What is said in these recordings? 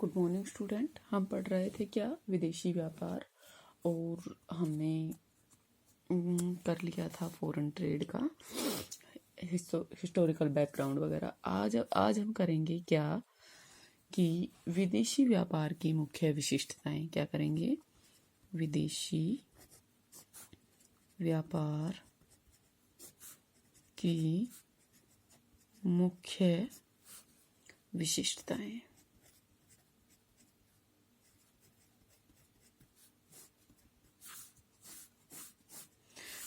Good morning student. हम पढ़ रहे थे क्या, विदेशी व्यापार, और हमने कर लिया था फॉरेन ट्रेड का हिस्टोरिकल बैकग्राउंड वगैरह। आज हम करेंगे क्या कि विदेशी व्यापार की मुख्य विशिष्टताएं। क्या करेंगे? विदेशी व्यापार की मुख्य विशिष्टताएं।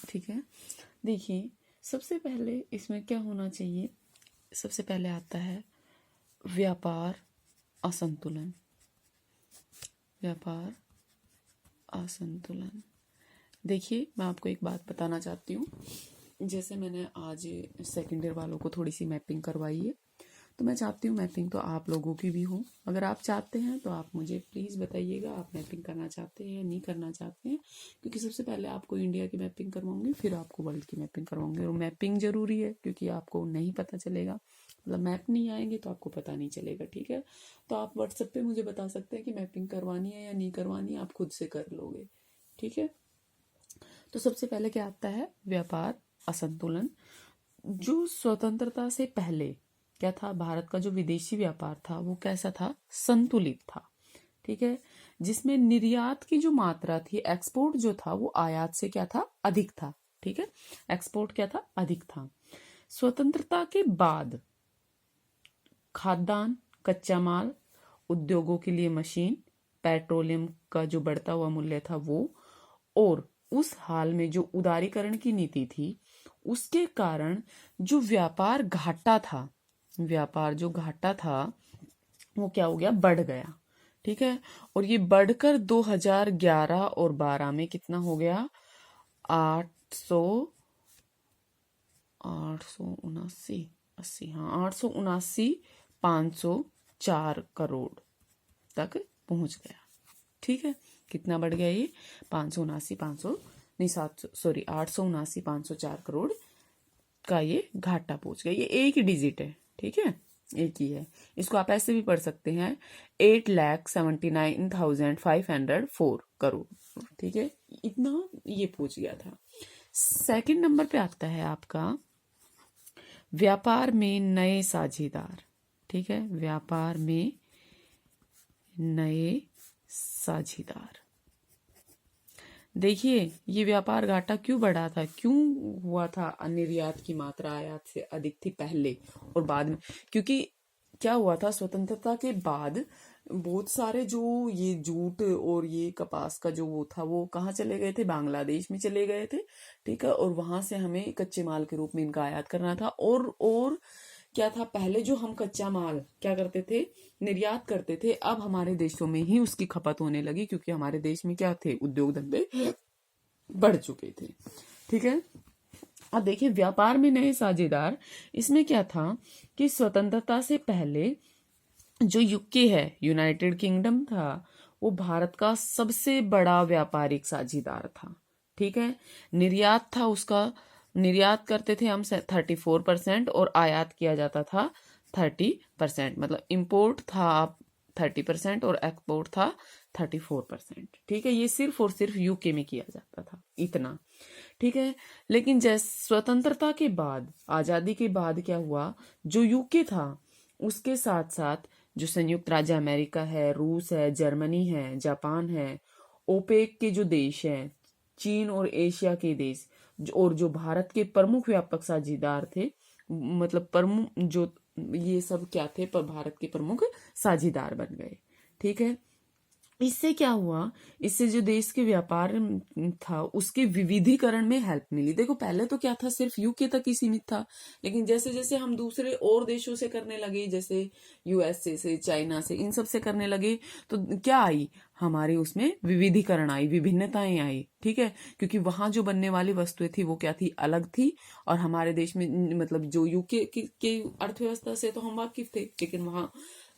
ठीक है, देखिए सबसे पहले इसमें क्या होना चाहिए। सबसे पहले आता है व्यापार असंतुलन। व्यापार असंतुलन। देखिए मैं आपको एक बात बताना चाहती हूँ। जैसे मैंने आज सेकेंड ईयर वालों को थोड़ी सी मैपिंग करवाई है, तो मैं चाहती हूँ मैपिंग तो आप लोगों की भी हो। अगर आप चाहते हैं तो आप मुझे प्लीज़ बताइएगा, आप मैपिंग करना चाहते हैं या नहीं करना चाहते हैं। क्योंकि सबसे पहले आपको इंडिया की मैपिंग करवाऊंगी, फिर आपको वर्ल्ड की मैपिंग करवाऊंगी। और मैपिंग ज़रूरी है क्योंकि आपको नहीं पता चलेगा, मतलब मैप नहीं आएंगे तो आपको पता नहीं चलेगा। ठीक है, तो आप व्हाट्सएप पे मुझे बता सकते हैं कि मैपिंग करवानी है या नहीं करवानी है, आप खुद से कर लोगे। ठीक है, तो सबसे पहले क्या आता है? व्यापार असंतुलन। जो स्वतंत्रता से पहले क्या था, भारत का जो विदेशी व्यापार था वो कैसा था? संतुलित था। ठीक है, जिसमें निर्यात की जो मात्रा थी, एक्सपोर्ट जो था वो आयात से क्या था? अधिक था। ठीक है, एक्सपोर्ट क्या था? अधिक था। स्वतंत्रता के बाद खाद्यान्न, कच्चा माल, उद्योगों के लिए मशीन, पेट्रोलियम का जो बढ़ता हुआ मूल्य था वो, और उस हाल में जो उदारीकरण की नीति थी उसके कारण जो व्यापार घाटा था, व्यापार जो घाटा था वो क्या हो गया? बढ़ गया। ठीक है, और ये बढ़कर 2011 और 12 में कितना हो गया? 879 करोड़ तक पहुंच गया। ठीक है, कितना बढ़ गया ये? 879 करोड़ का ये घाटा पहुंच गया। ये एक ही डिजिट है। ठीक है, एक ही है। इसको आप ऐसे भी पढ़ सकते हैं, 8,79,504 करोड़। ठीक है, इतना ये पहुंच गया था। सेकंड नंबर पे आता है आपका व्यापार में नए साझेदार। ठीक है, व्यापार में नए साझेदार। देखिए ये व्यापार घाटा क्यों बढ़ा था, क्यों हुआ था? निर्यात की मात्रा आयात से अधिक थी पहले और बाद में। क्योंकि क्या हुआ था, स्वतंत्रता के बाद बहुत सारे जो ये जूट और ये कपास का जो वो था वो कहाँ चले गए थे? बांग्लादेश में चले गए थे। ठीक है, और वहां से हमें कच्चे माल के रूप में इनका आयात करना था। और क्या था, पहले जो हम कच्चा माल क्या करते थे? निर्यात करते थे। अब हमारे देशों में ही उसकी खपत होने लगी क्योंकि हमारे देश में क्या थे? उद्योग धंधे बढ़ चुके थे। ठीक है, अब देखिए व्यापार में नए साझेदार। इसमें क्या था कि स्वतंत्रता से पहले जो यूके है, यूनाइटेड किंगडम था, वो भारत का सबसे बड़ा व्यापारिक साझेदार था। ठीक है, निर्यात था उसका, निर्यात करते थे हम 34% और आयात किया जाता था 30%। मतलब इम्पोर्ट था 30% और एक्सपोर्ट था 34%। ठीक है, ये सिर्फ और सिर्फ यूके में किया जाता था, इतना। ठीक है, लेकिन जैसे स्वतंत्रता के बाद, आजादी के बाद क्या हुआ? जो यूके था उसके साथ साथ जो संयुक्त राज्य अमेरिका है, रूस है, जर्मनी है, जापान है, ओपेक के जो देश हैं, चीन और एशिया के देश, और जो भारत के प्रमुख व्यापक साझेदार थे, मतलब प्रमुख जो ये सब क्या थे? पर भारत के प्रमुख साझेदार बन गए। ठीक है, इससे क्या हुआ? इससे जो देश के व्यापार था उसके विविधीकरण में हेल्प मिली। देखो पहले तो क्या था, सिर्फ यूके तक ही सीमित था, लेकिन जैसे जैसे हम दूसरे और देशों से करने लगे, जैसे यूएसए से, चाइना से, इन सब से करने लगे, तो क्या आई? हमारे उसमें विविधीकरण आई, विभिन्नताएं आई। ठीक है, क्योंकि वहां जो बनने वाली वस्तुएं थी वो क्या थी? अलग थी। और हमारे देश में मतलब जो यूके के अर्थव्यवस्था से तो हम वाकिफ थे, लेकिन वहां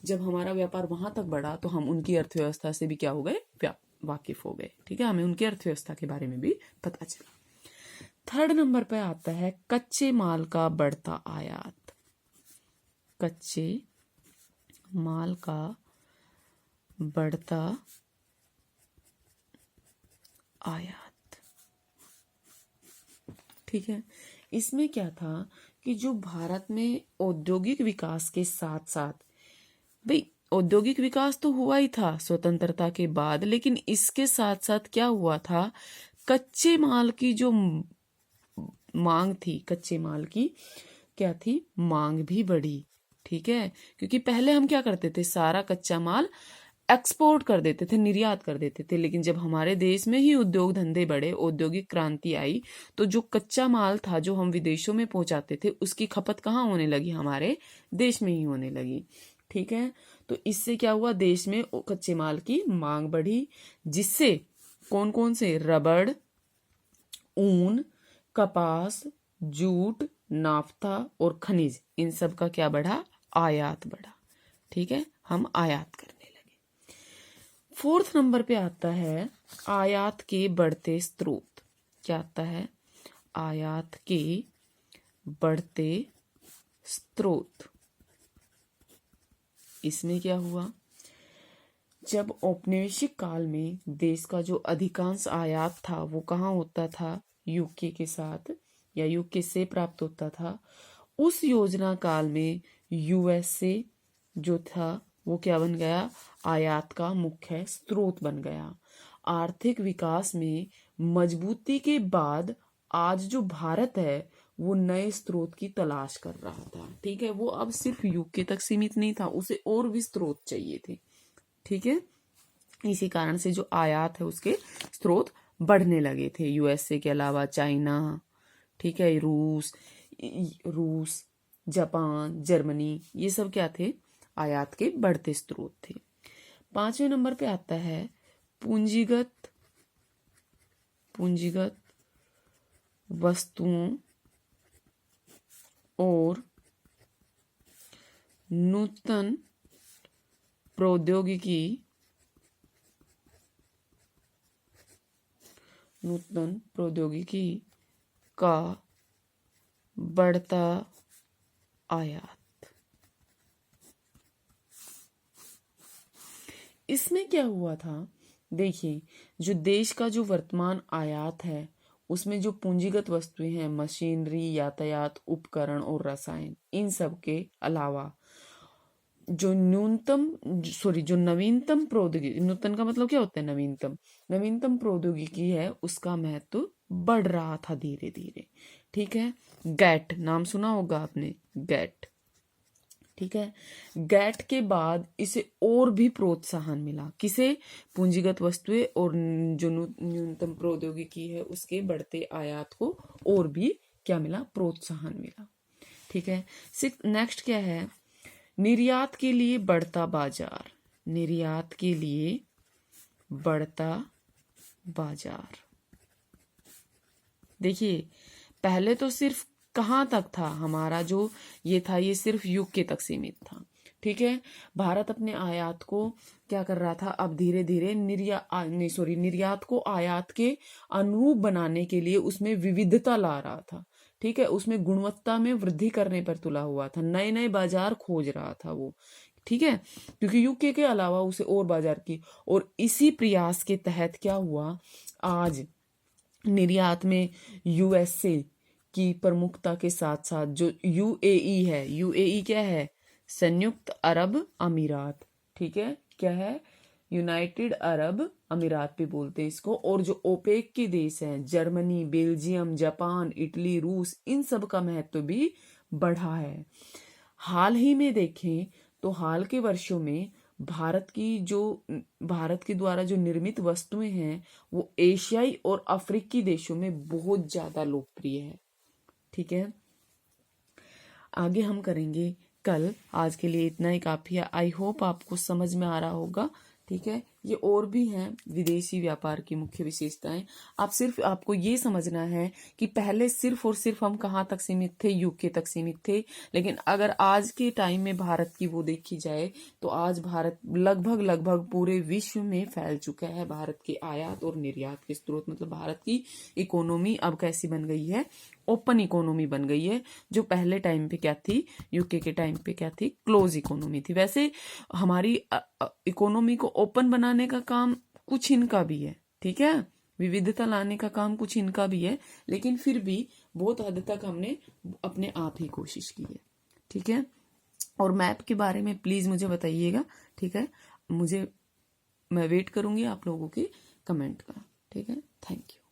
जब हमारा व्यापार वहां तक बढ़ा तो हम उनकी अर्थव्यवस्था से भी क्या हो गए? वाकिफ हो गए। ठीक है, हमें उनकी अर्थव्यवस्था के बारे में भी पता चला। थर्ड नंबर पे आता है कच्चे माल का बढ़ता आयात। कच्चे माल का बढ़ता आयात। ठीक है, इसमें क्या था कि जो भारत में औद्योगिक विकास के साथ साथ, भाई औद्योगिक विकास तो हुआ ही था स्वतंत्रता के बाद, लेकिन इसके साथ साथ क्या हुआ था, कच्चे माल की जो मांग थी, कच्चे माल की क्या थी, मांग भी बढ़ी। ठीक है, क्योंकि पहले हम क्या करते थे, सारा कच्चा माल एक्सपोर्ट कर देते थे, निर्यात कर देते थे, लेकिन जब हमारे देश में ही उद्योग धंधे बढ़े, औद्योगिक क्रांति आई, तो जो कच्चा माल था जो हम विदेशों में पहुंचाते थे, उसकी खपत कहाँ होने लगी, हमारे देश में ही होने लगी। ठीक है, तो इससे क्या हुआ, देश में कच्चे माल की मांग बढ़ी, जिससे कौन कौन से, रबड़, ऊन, कपास, जूट, नाफ्ता और खनिज, इन सब का क्या बढ़ा, आयात बढ़ा। ठीक है, हम आयात करने लगे। फोर्थ नंबर पे आता है आयात के बढ़ते स्रोत। क्या आता है, आयात के बढ़ते स्रोत। इसमें क्या हुआ, जब औपनिवेशिक काल में देश का जो अधिकांश आयात था वो कहाँ होता था, यूके के साथ या यूके से प्राप्त होता था। उस योजना काल में यूएसए जो था वो क्या बन गया, आयात का मुख्य स्रोत बन गया। आर्थिक विकास में मजबूती के बाद आज जो भारत है वो नए स्रोत की तलाश कर रहा था। ठीक है, वो अब सिर्फ यूके तक सीमित नहीं था, उसे और भी स्रोत चाहिए थे। ठीक है, इसी कारण से जो आयात है उसके स्रोत बढ़ने लगे थे, यूएसए के अलावा चाइना, ठीक है, रूस, जापान, जर्मनी, ये सब क्या थे, आयात के बढ़ते स्रोत थे। 5वें नंबर पे आता है पूंजीगत वस्तुओं और नूतन प्रौद्योगिकी का बढ़ता आयात। इसमें क्या हुआ था, देखिए, जो देश का जो वर्तमान आयात है उसमें जो पूंजीगत वस्तुएं हैं, मशीनरी, यातायात उपकरण और रसायन, इन सब के अलावा जो नवीनतम प्रौद्योगिकी, नूतन का मतलब क्या होता है, नवीनतम प्रौद्योगिकी है, उसका महत्व बढ़ रहा था धीरे धीरे। ठीक है, गैट नाम सुना होगा आपने, गैट। ठीक है, गैट के बाद इसे और भी प्रोत्साहन मिला, किसे, पूंजीगत वस्तुएं और जो न्यूनतम प्रौद्योगिकी है उसके बढ़ते आयात को और भी क्या मिला, प्रोत्साहन मिला। ठीक है, नेक्स्ट क्या है, निर्यात के लिए बढ़ता बाजार। निर्यात के लिए बढ़ता बाजार। देखिए, पहले तो सिर्फ कहाँ तक था हमारा जो ये था, ये सिर्फ यूके तक सीमित था। ठीक है, भारत अपने आयात को क्या कर रहा था, अब धीरे धीरे निर्यात को आयात के अनुरूप बनाने के लिए उसमें विविधता ला रहा था। ठीक है, उसमें गुणवत्ता में वृद्धि करने पर तुला हुआ था, नए नए बाजार खोज रहा था वो। ठीक है, क्योंकि यूके के अलावा उसे और बाजार की, और इसी प्रयास के तहत क्या हुआ, आज निर्यात में यूएसए की प्रमुखता के साथ साथ जो यूएई है, यूएई क्या है, संयुक्त अरब अमीरात। ठीक है, क्या है, यूनाइटेड अरब अमीरात भी बोलते हैं इसको, और जो ओपेक के देश हैं, जर्मनी, बेल्जियम, जापान, इटली, रूस, इन सब का महत्व भी बढ़ा है। हाल ही में देखें तो हाल के वर्षों में भारत के द्वारा जो निर्मित वस्तुएं हैं वो एशियाई और अफ्रीकी देशों में बहुत ज्यादा लोकप्रिय है। ठीक है, आगे हम करेंगे कल। आज के लिए इतना ही काफी है। आई होप आपको समझ में आ रहा होगा। ठीक है, ये और भी हैं विदेशी व्यापार की मुख्य विशेषताएं। आपको ये समझना है कि पहले सिर्फ और सिर्फ हम कहाँ तक सीमित थे, यूके तक सीमित थे, लेकिन अगर आज के टाइम में भारत की वो देखी जाए तो आज भारत लगभग पूरे विश्व में फैल चुका है। भारत के आयात और निर्यात के स्रोत, मतलब भारत की इकोनॉमी अब कैसी बन गई है, ओपन इकोनॉमी बन गई है। जो पहले टाइम पे क्या थी, यूके के टाइम पे क्या थी, क्लोज इकोनॉमी थी। वैसे हमारी इकोनॉमी को ओपन बनाने का काम कुछ इनका भी है, ठीक है, विविधता लाने का काम कुछ इनका भी है, लेकिन फिर भी बहुत हद तक हमने अपने आप ही कोशिश की है, ठीक है। और मैप के बारे में प्लीज मुझे बताइएगा, ठीक है, मैं वेट करूंगी आप लोगों के कमेंट का, ठीक है। Thank you.